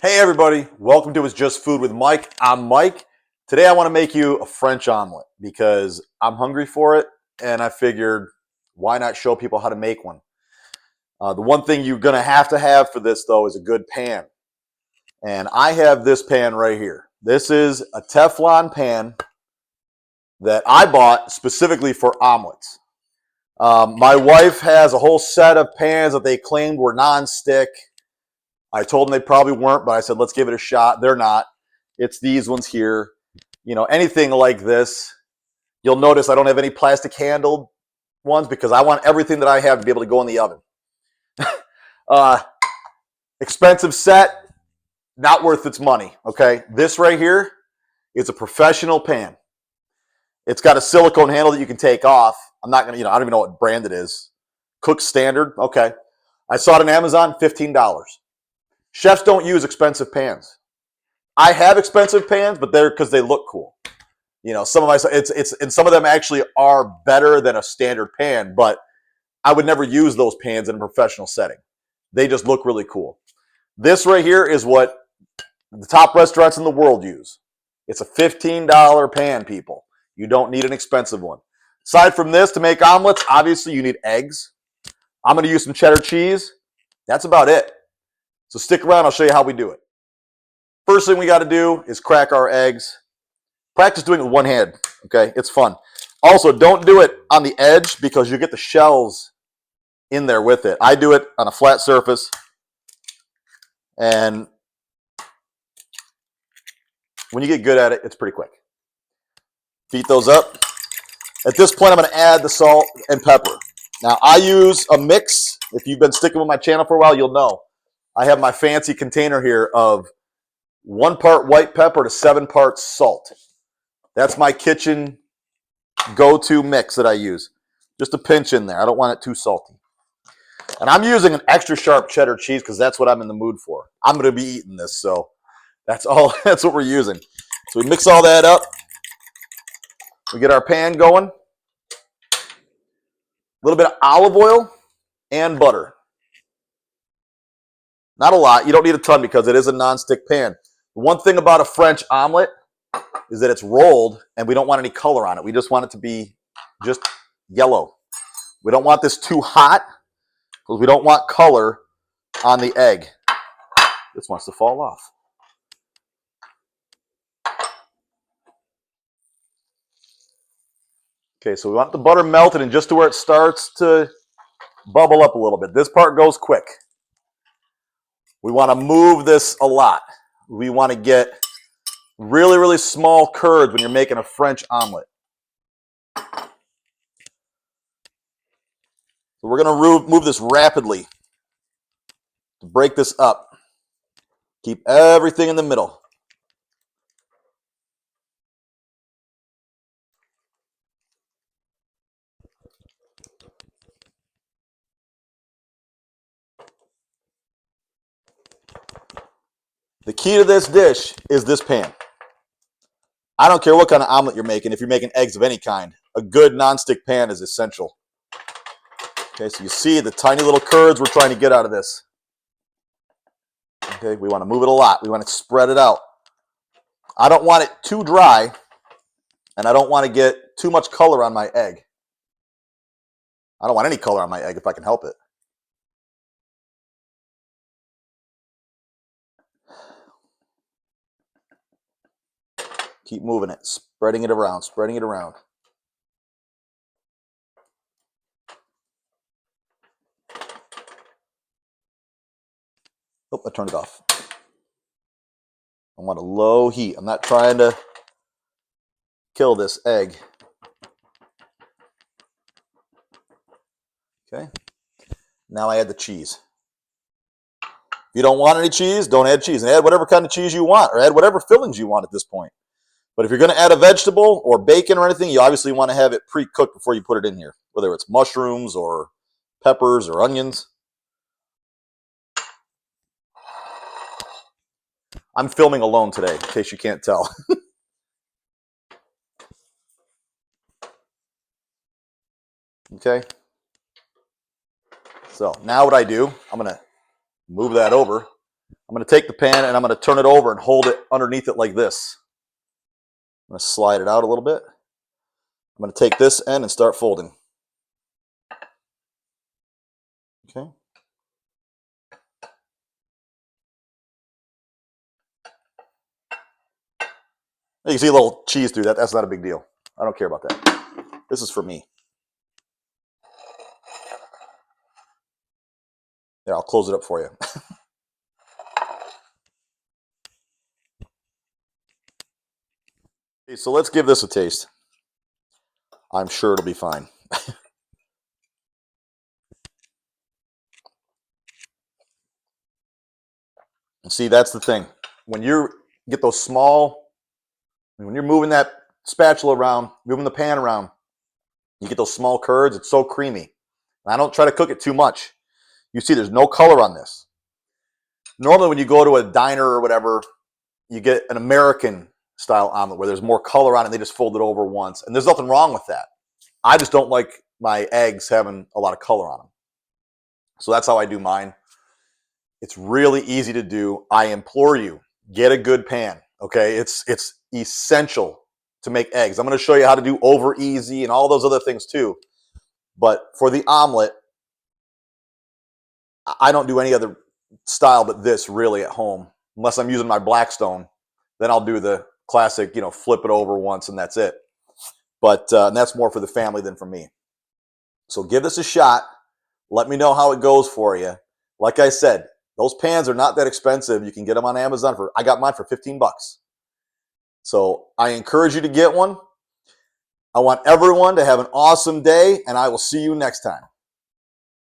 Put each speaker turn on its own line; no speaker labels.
Hey everybody, welcome to It's Just Food with Mike. I'm Mike. Today I want to make you a French omelet because I'm hungry for it and I figured why not show people how to make one. The one thing you're going to have for this though is a good pan. And I have this pan right here. This is a Teflon pan that I bought specifically for omelets. My wife has a whole set of pans that they claimed were non-stick. I told them they probably weren't, but I said, let's give it a shot. They're not. It's these ones here. You know, anything like this. You'll notice I don't have any plastic handled ones because I want everything that I have to be able to go in the oven. uh, expensive set, not worth its money, okay? This right here is a professional pan. It's got a silicone handle that you can take off. I'm not going to, I don't even know what brand it is. Cook Standard, okay. I saw it on Amazon, $15. Chefs don't use expensive pans. I have expensive pans, but they're because they look cool. You know, some of my and some of them actually are better than a standard pan, but I would never use those pans in a professional setting. They just look really cool. This right here is what the top restaurants in the world use. It's a $15 pan, people. You don't need an expensive one. Aside from this, to make omelets, obviously you need eggs. I'm going to use some cheddar cheese. That's about it. So stick around. I'll show you how we do it. First thing we got to do is crack our eggs. Practice doing it with one hand, okay? It's fun. Also, don't do it on the edge because you get the shells in there with it. I do it on a flat surface. And when you get good at it, it's pretty quick. Beat those up. At this point, I'm going to add the salt and pepper. Now, I use a mix. If you've been sticking with my channel for a while, you'll know. I have my fancy container here of 1 part white pepper to 7 parts salt. That's my kitchen go-to mix that I use. Just a pinch in there. I don't want it too salty. And I'm using an extra sharp cheddar cheese because that's what I'm in the mood for. I'm going to be eating this, so that's all. That's what we're using. So we mix all that up. We get our pan going. A little bit of olive oil and butter. Not a lot. You don't need a ton because it is a non-stick pan. The one thing about a French omelet is that it's rolled and we don't want any color on it. We just want it to be just yellow. We don't want this too hot because we don't want color on the egg. This wants to fall off. Okay, so we want the butter melted and just to where it starts to bubble up a little bit. This part goes quick. We want to move this a lot. We want to get really, really small curds when you're making a French omelet. So we're going to move this rapidly to break this up. Keep everything in the middle. The key to this dish is this pan. I don't care what kind of omelet you're making. If you're making eggs of any kind, a good nonstick pan is essential. Okay, so you see the tiny little curds we're trying to get out of this. Okay, we want to move it a lot. We want to spread it out. I don't want it too dry, and I don't want to get too much color on my egg. I don't want any color on my egg if I can help it. Keep moving it, spreading it around, spreading it around. Oh, I turned it off. I want a low heat. I'm not trying to kill this egg. Okay. Now I add the cheese. If you don't want any cheese, don't add cheese. And add whatever kind of cheese you want, or add whatever fillings you want at this point. But if you're going to add a vegetable or bacon or anything, you obviously want to have it pre-cooked before you put it in here, whether it's mushrooms or peppers or onions. I'm filming alone today, in case you can't tell. Okay. So now what I do, I'm going to move that over. I'm going to take the pan and I'm going to turn it over and hold it underneath it like this. I'm going to slide it out a little bit. I'm going to take this end and start folding. Okay. You can see a little cheese through that. That's not a big deal. I don't care about that. This is for me. Yeah, I'll close it up for you. Okay, so let's give this a taste. I'm sure it'll be fine. See, that's the thing. When you get those small, when you're moving that spatula around, moving the pan around, you get those small curds. It's so creamy. And I don't try to cook it too much. You see, there's no color on this. Normally, when you go to a diner or whatever, you get an American style omelet where there's more color on it and they just fold it over once. And there's nothing wrong with that. I just don't like my eggs having a lot of color on them. So that's how I do mine. It's really easy to do. I implore you, get a good pan. Okay, it's essential to make eggs. I'm going to show you how to do over easy and all those other things too. But for the omelet, I don't do any other style but this really at home. Unless I'm using my Blackstone, then I'll do the classic, flip it over once and that's it. But and that's more for the family than for me. So give this a shot. Let me know how it goes for you. Like I said, those pans are not that expensive. You can get them on Amazon I got mine for 15 bucks. So I encourage you to get one. I want everyone to have an awesome day, and I will see you next time.